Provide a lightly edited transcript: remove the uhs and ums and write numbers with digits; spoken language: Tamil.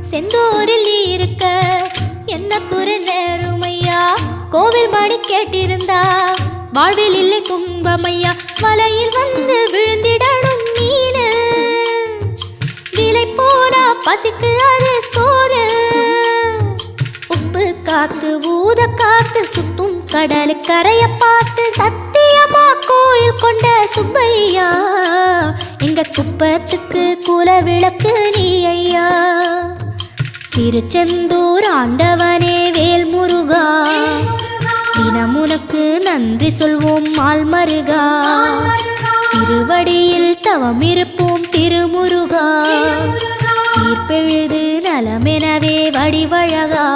செந்தூரில் இருக்க என்ன குறை நேருமையா கோவில் மணி கேட்டிருந்தா வாழ்வில் இல்லை கும்பமையா வலையில் வந்து விழுந்திடணும் மீனு விலை போனா பசிக்கு அது சோறு உப்பு காத்து ஊத காத்து சுத்தும் கடலு கரைய பார்த்து சத்தியமா கோயில் கொண்ட சுப்பையா எங்க குப்பத்துக்கு குல விளக்கு நீ ஐயா திருச்செந்தூர் ஆண்டவனே வேல் முருகா தினம் உனக்கு நன்றி சொல்வோம் மால் மருகா திருவடியில் தவம் இருப்போம் திருமுருகா தீர்ப்பெழுது நலமெனவே வடிவழகா